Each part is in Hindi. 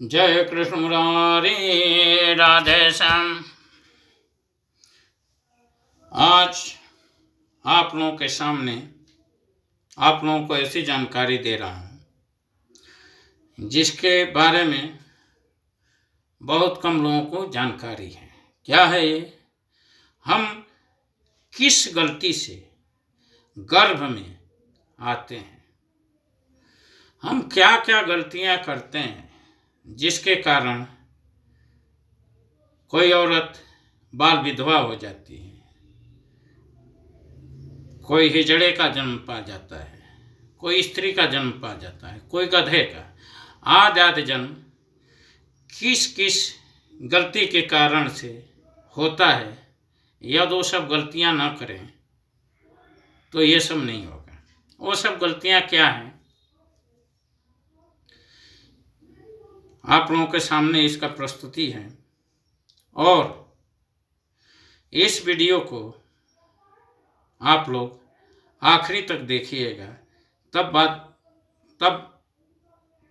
जय कृष्ण मुरारी राधे श्याम। आज आप लोगों के सामने आप लोगों को ऐसी जानकारी दे रहा हूँ जिसके बारे में बहुत कम लोगों को जानकारी है। क्या है ये? हम किस गलती से गर्भ में आते हैं, हम क्या क्या गलतियाँ करते हैं जिसके कारण कोई औरत बाल विधवा हो जाती है, कोई हिजड़े का जन्म पा जाता है, कोई स्त्री का जन्म पा जाता है, कोई गधे का। आदि जन्म किस किस गलती के कारण से होता है। यदि वो सब गलतियां ना करें तो ये सब नहीं होगा। वो सब गलतियां क्या हैं, आप लोगों के सामने इसका प्रस्तुति है। और इस वीडियो को आप लोग आखिरी तक देखिएगा, तब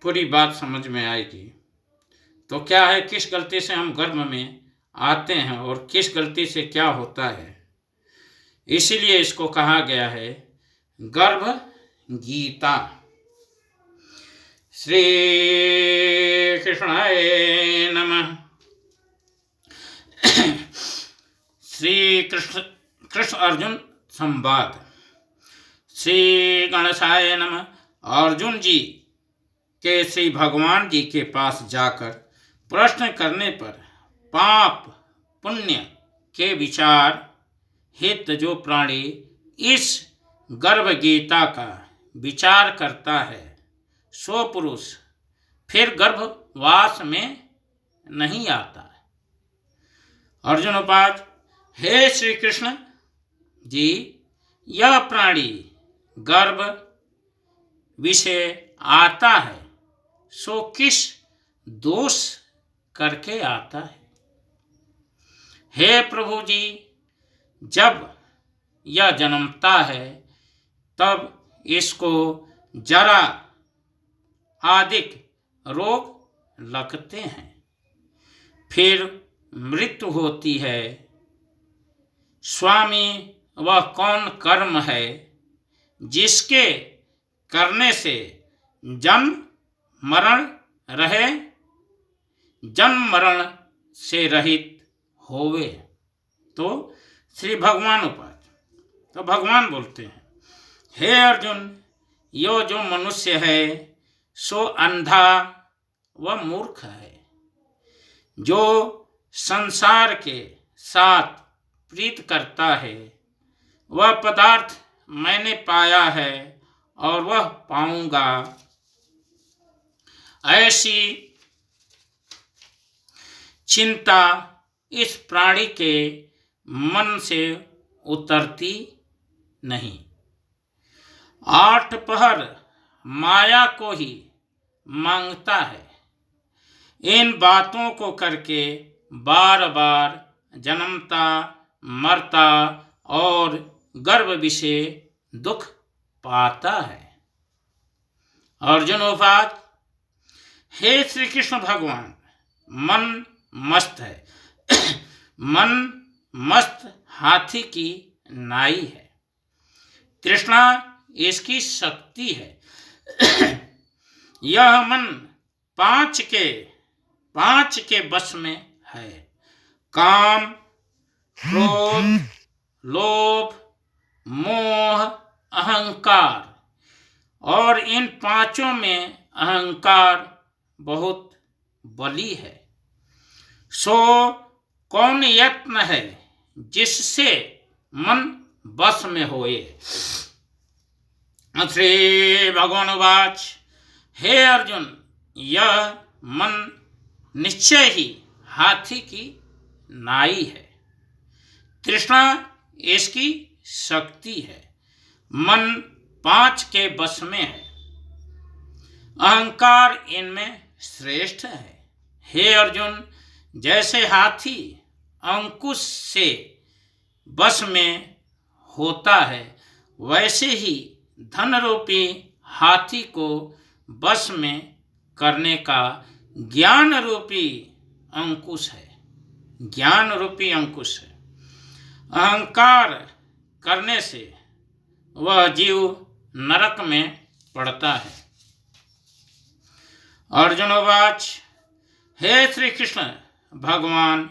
पूरी बात समझ में आएगी। तो क्या है, किस गलती से हम गर्भ में आते हैं और किस गलती से क्या होता है। इसीलिए इसको कहा गया है गर्भ गीता। श्री कृष्णाय नमः। श्री कृष्ण अर्जुन संवाद। श्री गणेशाय नमः। अर्जुन जी के श्री भगवान जी के पास जाकर प्रश्न करने पर पाप पुण्य के विचार हित जो प्राणी इस गर्भ गीता का विचार करता है, सो पुरुष फिर गर्भवास में नहीं आता। अर्जुन उवाच, हे श्री कृष्ण जी, यह प्राणी गर्भ विषय आता है सो किस दोष करके आता है। हे प्रभु जी, जब यह जन्मता है तब इसको जरा आदिक रोग लगते हैं, फिर मृत्यु होती है। स्वामी, वह कौन कर्म है जिसके करने से जन्म मरण से रहित होवे। तो श्री भगवान उवाच, तो भगवान बोलते हैं, हे अर्जुन, यो जो मनुष्य है सो अंधा व मूर्ख है, जो संसार के साथ प्रीत करता है। वह पदार्थ मैंने पाया है और वह पाऊंगा, ऐसी चिंता इस प्राणी के मन से उतरती नहीं। आठ पहर माया को ही मांगता है। इन बातों को करके बार बार जन्मता मरता और गर्भ विषय दुख पाता है। अर्जुन उवाच, हे श्री कृष्ण भगवान, मन मस्त है। मन मस्त हाथी की नाई है, तृष्णा इसकी शक्ति है। यह मन पांच के बस में है, काम, क्रोध, लोभ, मोह, अहंकार। और इन पांचों में अहंकार बहुत बली है। सो कौन यत्न है जिससे मन बस में होए। श्री भगवान उवाच, हे अर्जुन, यह मन निश्चय ही हाथी की नाई है, तृष्णा इसकी शक्ति है। मन पांच के बस में है, अहंकार इनमें श्रेष्ठ है। हे अर्जुन, जैसे हाथी अंकुश से बस में होता है, वैसे ही धन रूपी हाथी को बस में करने का ज्ञान रूपी अंकुश है, ज्ञान रूपी अंकुश है। अहंकार करने से वह जीव नरक में पड़ता है। अर्जुनोवाच, हे श्री कृष्ण भगवान,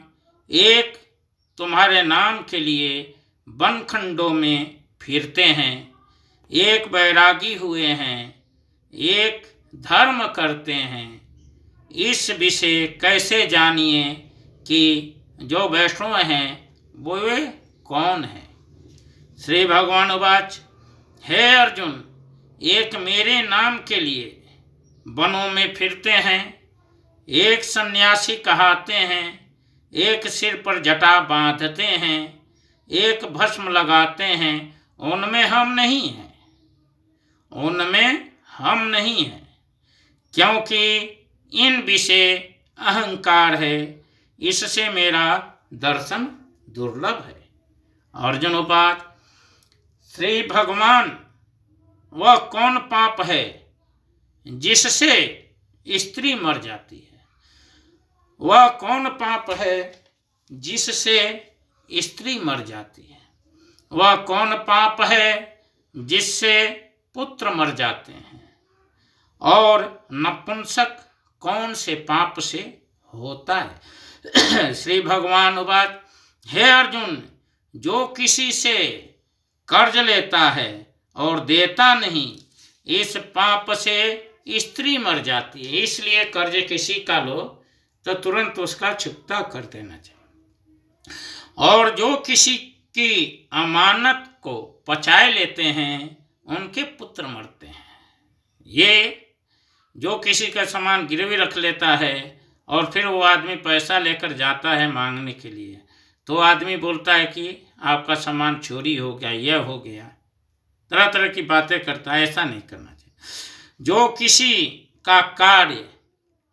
एक तुम्हारे नाम के लिए वनखंडों में फिरते हैं, एक बैरागी हुए हैं, एक धर्म करते हैं। इस विषय कैसे जानिए कि जो वैष्णव हैं वो वे कौन हैं? श्री भगवान उवाच, हे अर्जुन, एक मेरे नाम के लिए वनों में फिरते हैं, एक सन्यासी कहलाते हैं, एक सिर पर जटा बांधते हैं, एक भस्म लगाते हैं, उनमें हम नहीं हैं, उनमें हम नहीं हैं, क्योंकि इन विषय अहंकार है, इससे मेरा दर्शन दुर्लभ है। अर्जुन उवाच, श्री भगवान, वह कौन पाप है जिससे स्त्री मर जाती है? वह कौन पाप है जिससे स्त्री मर जाती है? वह कौन पाप है जिससे पुत्र मर जाते हैं? और नपुंसक कौन से पाप से होता है? श्री भगवान उवाच, हे अर्जुन, जो किसी से कर्ज लेता है और देता नहीं, इस पाप से स्त्री मर जाती है। इसलिए कर्ज किसी का लो तो तुरंत उसका चुकता कर देना चाहिए। और जो किसी की अमानत को पचाए लेते हैं, उनके पुत्र मरते हैं। ये जो किसी का सामान गिरवी रख लेता है और फिर वो आदमी पैसा लेकर जाता है मांगने के लिए, तो आदमी बोलता है कि आपका सामान चोरी हो गया, यह हो गया, तरह तरह की बातें करता है। ऐसा नहीं करना चाहिए। जो किसी का कार्य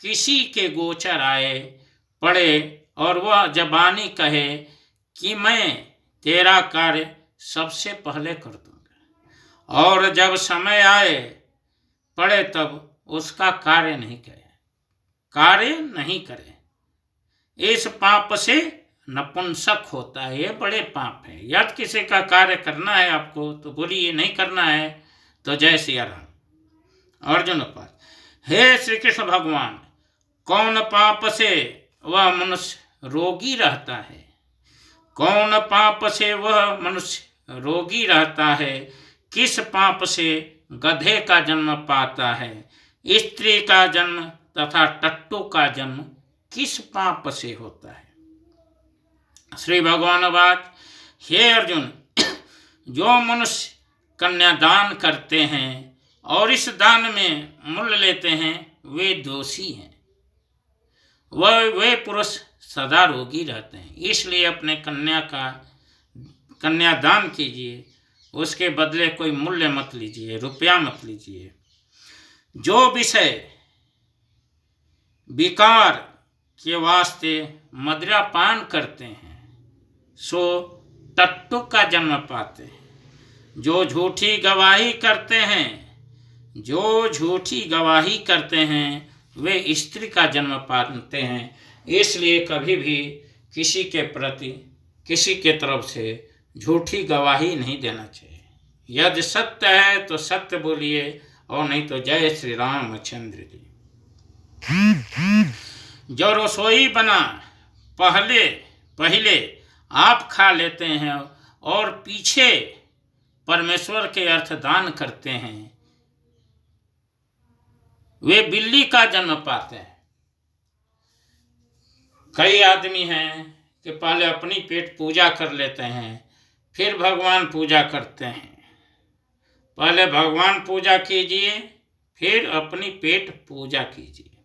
किसी के गोचर आए पड़े और वह जबानी कहे कि मैं तेरा कार्य सबसे पहले कर दूंगा, और जब समय आए पड़े तब उसका कार्य नहीं करे, इस पाप से नपुंसक होता है। ये बड़े पाप है। यदि किसी का कार्य करना है आपको तो बोलिए, नहीं करना है तो जय सिया राम। अर्जुन पास, हे श्री कृष्ण भगवान, कौन पाप से वह मनुष्य रोगी रहता है? कौन पाप से वह मनुष्य रोगी रहता है? किस पाप से गधे का जन्म पाता है? स्त्री का जन्म तथा टट्टू का जन्म किस पाप से होता है? श्री भगवान बात, हे अर्जुन, जो मनुष्य कन्यादान करते हैं और इस दान में मूल्य लेते हैं, वे दोषी हैं। वे पुरुष सदा रोगी रहते हैं। इसलिए अपने कन्यादान कीजिए, उसके बदले कोई मूल्य मत लीजिए, रुपया मत लीजिए। जो विषय विकार के वास्ते मदिरा पान करते हैं, सो टट्टू का जन्म पाते हैं। जो झूठी गवाही करते हैं, वे स्त्री का जन्म पाते हैं। इसलिए कभी भी किसी के प्रति, किसी के तरफ से झूठी गवाही नहीं देना चाहिए। यदि सत्य है तो सत्य बोलिए, और नहीं तो जय श्री रामचंद्र जी। जो रसोई बना पहले आप खा लेते हैं और पीछे परमेश्वर के अर्थ दान करते हैं, वे बिल्ली का जन्म पाते हैं। कई आदमी हैं कि पहले अपनी पेट पूजा कर लेते हैं, फिर भगवान पूजा करते हैं। पहले भगवान पूजा कीजिए, फिर अपनी पेट पूजा कीजिए।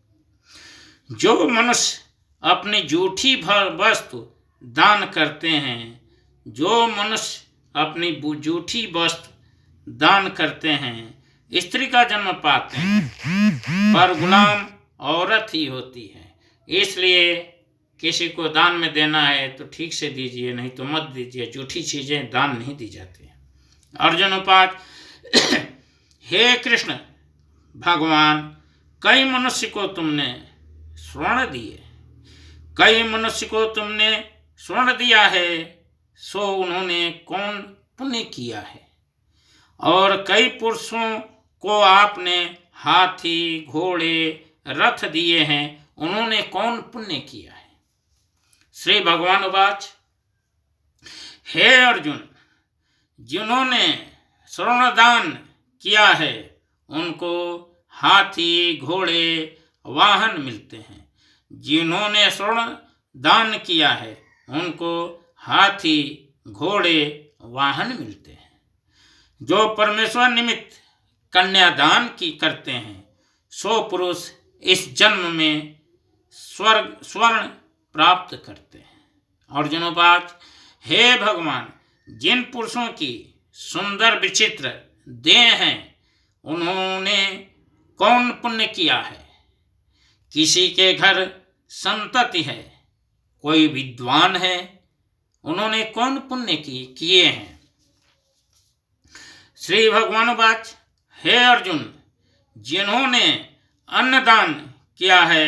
जो मनुष्य अपनी झूठी वस्तु दान करते हैं, जो मनुष्य अपनी झूठी वस्तु दान करते हैं, स्त्री का जन्म पाते हैं, पर गुलाम औरत ही होती है। इसलिए किसी को दान में देना है तो ठीक से दीजिए, नहीं तो मत दीजिए। झूठी चीजें दान नहीं दी जाती। अर्जुन उपात, हे कृष्ण भगवान, कई मनुष्य को तुमने स्वर्ण दिए। कई मनुष्य को तुमने स्वर्ण दिया है, सो उन्होंने कौन पुण्य किया है। और कई पुरुषों को आपने हाथी, घोड़े, रथ दिए हैं, उन्होंने कौन पुण्य किया है। श्री भगवान वाच, हे अर्जुन, जिन्होंने स्वर्णदान किया है उनको हाथी, घोड़े, वाहन मिलते हैं। जिन्होंने स्वर्ण दान किया है उनको हाथी, घोड़े, वाहन मिलते हैं। जो परमेश्वर निमित्त कन्यादान की करते हैं, सो पुरुष इस जन्म में स्वर्ण प्राप्त करते हैं। अर्जुनोवाच, हे भगवान, जिन पुरुषों की सुंदर विचित्र देह हैं, उन्होंने कौन पुण्य किया है। किसी के घर संतति है, कोई विद्वान है, उन्होंने कौन पुण्य किए हैं। श्री भगवान वाच, हे अर्जुन, जिन्होंने अन्नदान किया है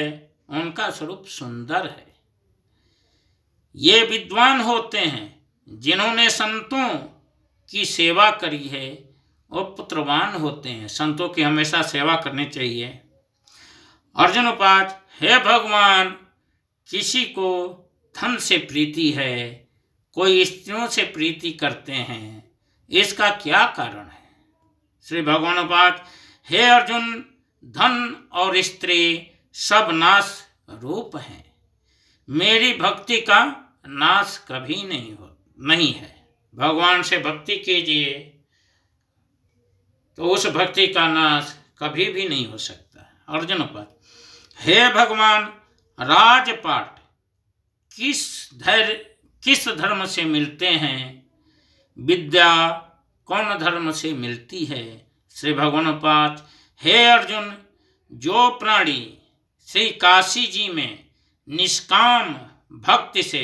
उनका स्वरूप सुंदर है। ये विद्वान होते हैं जिन्होंने संतों की सेवा करी है, वो पुत्रवान होते हैं। संतों की हमेशा सेवा करनी चाहिए। अर्जुन वाच, हे भगवान, किसी को धन से प्रीति है, कोई स्त्रियों से प्रीति करते हैं, इसका क्या कारण है। श्री भगवान वाच, हे अर्जुन, धन और स्त्री सब नाश रूप हैं, मेरी भक्ति का नाश कभी नहीं है। भगवान से भक्ति कीजिए तो उस भक्ति का नाश कभी भी नहीं हो सकता। अर्जुन वाच, हे भगवान, राजपाट किस धर्म से मिलते हैं, विद्या कौन धर्म से मिलती है। श्री भगवान वाच, हे अर्जुन, जो प्राणी श्री काशी जी में निष्काम भक्ति से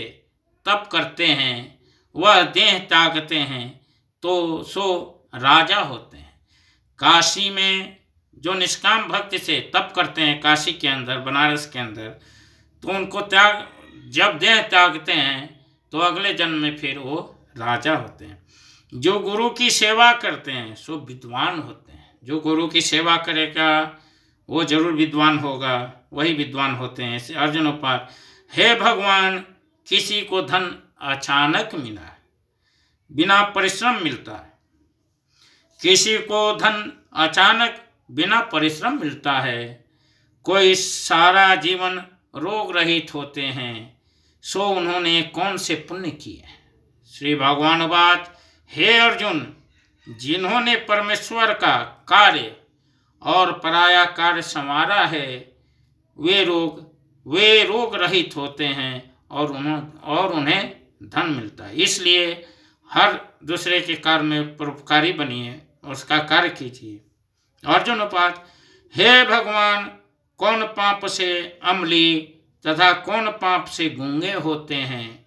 तप करते हैं, वह देह त्यागते हैं तो सो राजा होते हैं। काशी में जो निष्काम भक्ति से तप करते हैं, काशी के अंदर, बनारस के अंदर, तो उनको जब देह त्यागते हैं तो अगले जन्म में फिर वो राजा होते हैं। जो गुरु की सेवा करते हैं सो विद्वान होते हैं। जो गुरु की सेवा करेगा वो जरूर विद्वान होगा, वही विद्वान होते हैं। अर्जुन उपाय, हे भगवान, किसी को धन अचानक मिला है, बिना परिश्रम मिलता है। किसी को धन अचानक बिना परिश्रम मिलता है। कोई सारा जीवन रोग रहित होते हैं, सो उन्होंने कौन से पुण्य किए। श्री भगवान वाच, हे अर्जुन, जिन्होंने परमेश्वर का कार्य और पराया कार्य संवारा है, वे रोग रहित होते हैं और उन्हें धन मिलता है। इसलिए हर दूसरे के कार्य में परोपकारी बनिए, उसका कार्य कीजिए। अर्जुन वाच, हे भगवान, कौन पाप से अम्ली तथा कौन पाप से गूंगे होते हैं,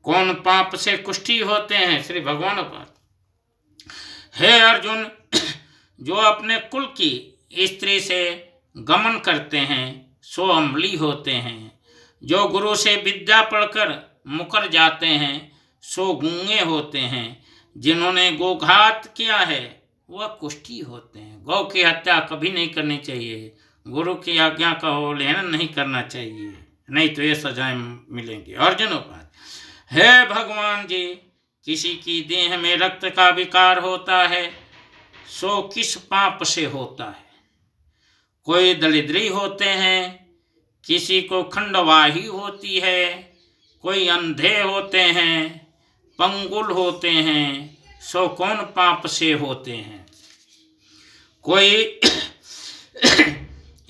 कौन पाप से कुष्ठी होते हैं। श्री भगवान वाच, हे अर्जुन, जो अपने कुल की स्त्री से गमन करते हैं सो अम्ली होते हैं। जो गुरु से विद्या पढ़कर मुकर जाते हैं सो गूंगे होते हैं। जिन्होंने गोघात किया है वह कुष्ठी होते हैं। गौ की हत्या कभी नहीं करनी चाहिए। गुरु की आज्ञा का उल्लंघन नहीं करना चाहिए, नहीं तो ये सजाएं मिलेंगी। अर्जुन उपाय, हे भगवान जी, किसी की देह में रक्त का विकार होता है सो किस पाप से होता है। कोई दरिद्री होते हैं, किसी को खंडवाही होती है, कोई अंधे होते हैं, पंगुल होते हैं, सो कौन पाप से होते हैं। कोई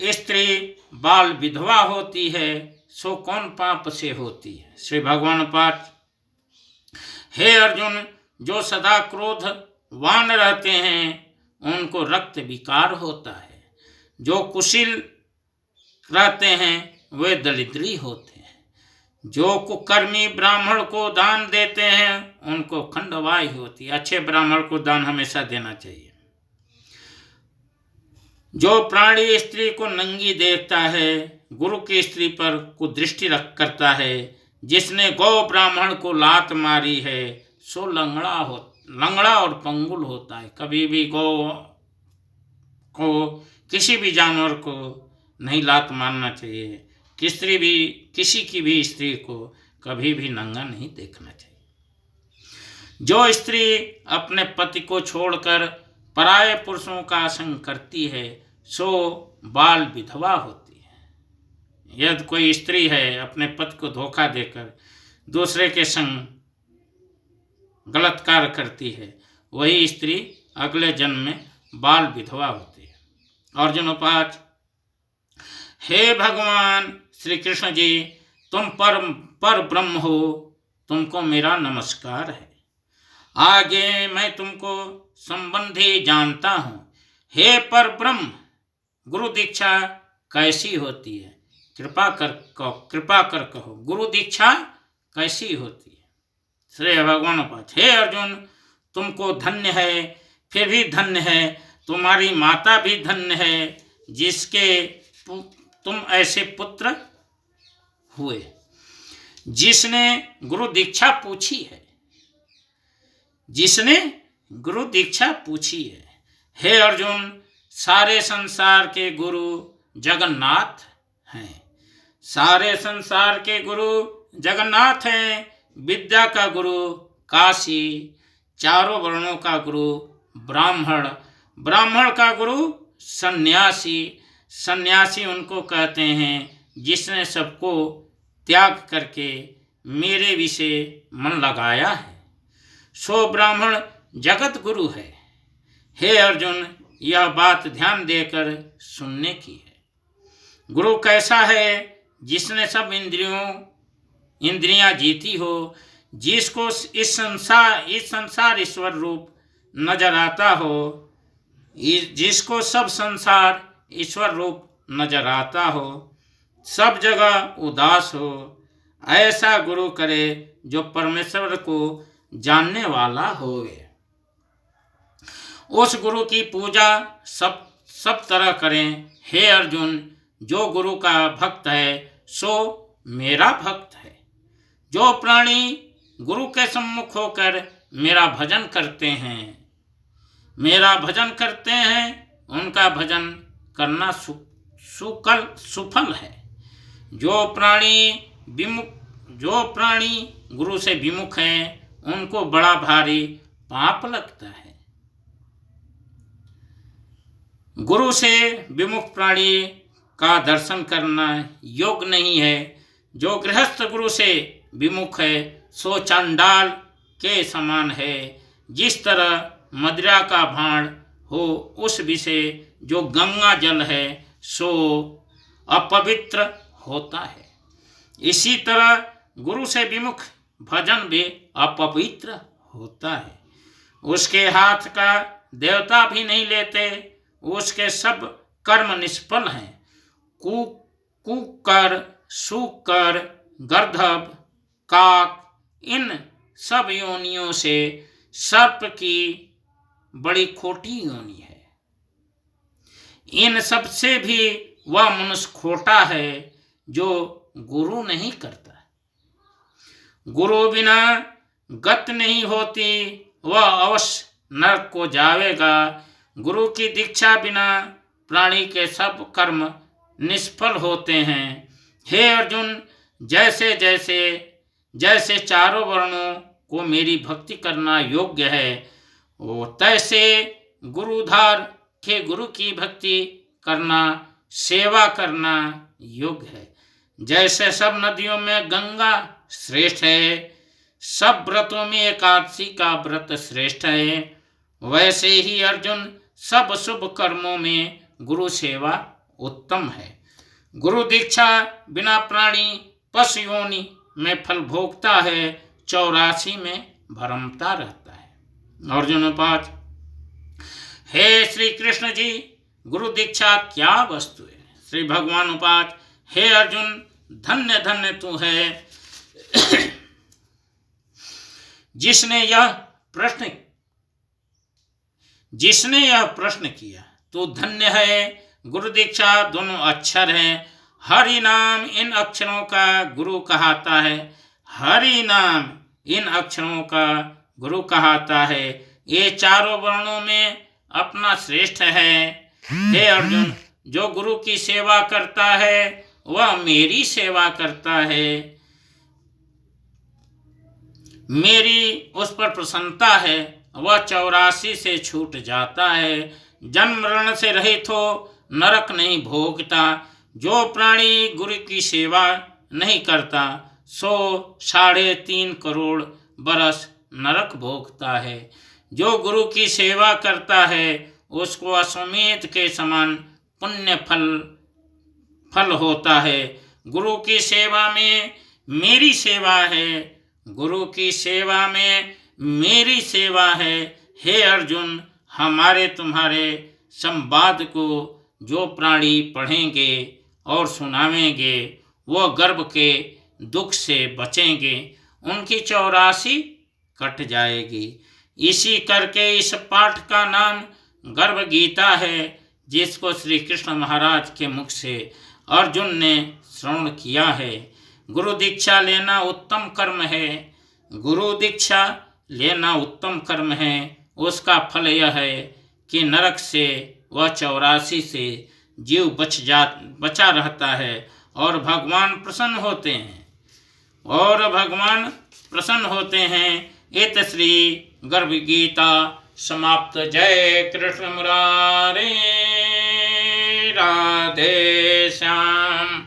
स्त्री बाल विधवा होती है सो कौन पाप से होती है। श्री भगवान पाठ, हे अर्जुन, जो सदा क्रोधवान रहते हैं उनको रक्त विकार होता है। जो कुशील रहते हैं वे दरिद्री होते हैं। जो कुकर्मी ब्राह्मण को दान देते हैं उनको खंडवाही होती है। अच्छे ब्राह्मण को दान हमेशा देना चाहिए। जो प्राणी स्त्री को नंगी देखता है गुरु की स्त्री पर कुदृष्टि रख करता है। जिसने गौ ब्राह्मण को लात मारी है सो लंगड़ा और पंगुल होता है। कभी भी गौ को, किसी भी जानवर को नहीं लात मारना चाहिए। किसी की भी स्त्री को कभी भी नंगा नहीं देखना चाहिए। जो स्त्री अपने पति को छोड़कर पराये पुरुषों का संग करती है सो बाल विधवा होती है। यदि कोई स्त्री है अपने पति को धोखा देकर दूसरे के संग गलत कार्य करती है, वही स्त्री अगले जन्म में बाल विधवा होती है। अर्जुन 5, हे भगवान श्री कृष्ण जी, तुम पर ब्रह्म हो, तुमको मेरा नमस्कार है। आगे मैं तुमको संबंधी जानता हूँ। हे पर ब्रह्म, गुरु दीक्षा कैसी होती है? कृपा कर कहो, गुरु दीक्षा कैसी होती है? श्री भगवान 5, हे अर्जुन, तुमको धन्य है, फिर भी धन्य है, तुम्हारी माता भी धन्य है जिसके तुम ऐसे पुत्र हुए। जिसने गुरु दीक्षा पूछी है, जिसने गुरु दीक्षा पूछी है। हे अर्जुन, सारे संसार के गुरु जगन्नाथ हैं। सारे संसार के गुरु जगन्नाथ हैं। विद्या का गुरु काशी, चारों वर्णों का गुरु ब्राह्मण, ब्राह्मण का गुरु सन्यासी, सन्यासी उनको कहते हैं जिसने सबको त्याग करके मेरे विषय मन लगाया है, सो ब्राह्मण जगत गुरु है। हे अर्जुन, यह बात ध्यान देकर सुनने की है। गुरु कैसा है? जिसने सब इंद्रियां जीती हो, जिसको इस संसार ईश्वर रूप नजर आता हो, जिसको सब संसार ईश्वर रूप नजर आता हो, सब जगह उदास हो, ऐसा गुरु करे जो परमेश्वर को जानने वाला होवे। उस गुरु की पूजा सब तरह करें। हे अर्जुन, जो गुरु का भक्त है सो मेरा भक्त है। जो प्राणी गुरु के सम्मुख होकर मेरा भजन करते हैं, उनका भजन करना सुफल है। जो प्राणी गुरु से विमुख हैं, उनको बड़ा भारी पाप लगता है। गुरु से विमुख प्राणी का दर्शन करना योग्य नहीं है। जो गृहस्थ गुरु से विमुख है सो चांडाल के समान है। जिस तरह मदिरा का भांड हो उस विषय जो गंगा जल है सो अपवित्र होता है, इसी तरह गुरु से विमुख भजन भी अपवित्र होता है। उसके हाथ का देवता भी नहीं लेते, उसके सब कर्म निष्फल हैं। कुकर, सूकर, गर्दभ, काक, इन सब योनियों से सर्प की बड़ी खोटी योनि है। इन सब से भी वह मनुष्य खोटा है जो गुरु नहीं करता। गुरु बिना गति नहीं होती, वह अवश्य नरक को जावेगा। गुरु की दीक्षा बिना प्राणी के सब कर्म निष्फल होते हैं। हे अर्जुन, जैसे चारों वर्णों को मेरी भक्ति करना योग्य है, वो तैसे गुरुधार के गुरु की भक्ति करना, सेवा करना योग्य है। जैसे सब नदियों में गंगा श्रेष्ठ है, सब व्रतों में एकादशी का व्रत श्रेष्ठ है, वैसे ही अर्जुन सब शुभ कर्मों में गुरु सेवा उत्तम है। गुरु दीक्षा बिना प्राणी पशु योनि में फल भोगता है, 84 में भरमता रहता है। अर्जुन 5, हे श्री कृष्ण जी, गुरु दीक्षा क्या वस्तु है? श्री भगवान 5, हे अर्जुन, धन्य धन्य तू है जिसने यह प्रश्न किया। तू धन्य है। गुरु दीक्षा दोनों अक्षर हैं। हरि नाम इन अक्षरों का गुरु कहता है। हरि नाम इन अक्षरों का गुरु कहता है। ये चारों वर्णों में अपना श्रेष्ठ है। हे अर्जुन, जो गुरु की सेवा करता है वह मेरी सेवा करता है। मेरी उस पर प्रसन्नता है, वह 84 से छूट जाता है। जन्म मरण से रहित हो नरक नहीं भोगता। जो प्राणी गुरु की सेवा नहीं करता सो 3.5 करोड़ बरस नरक भोगता है। जो गुरु की सेवा करता है उसको अश्वमेध के समान पुण्य फल होता है। गुरु की सेवा में मेरी सेवा है। गुरु की सेवा में मेरी सेवा है। हे अर्जुन, हमारे तुम्हारे संवाद को जो प्राणी पढ़ेंगे और सुनावेंगे वो गर्भ के दुख से बचेंगे, उनकी 84 कट जाएगी। इसी करके इस पाठ का नाम गर्भ गीता है, जिसको श्री कृष्ण महाराज के मुख से अर्जुन ने श्रवण किया है। गुरु दीक्षा लेना उत्तम कर्म है। गुरु दीक्षा लेना उत्तम कर्म है। उसका फल यह है कि नरक से वह 84 से जीव बचा रहता है और भगवान प्रसन्न होते हैं। इत श्री गर्भ गीता समाप्त। जय कृष्ण मुरारे, राधे श्याम।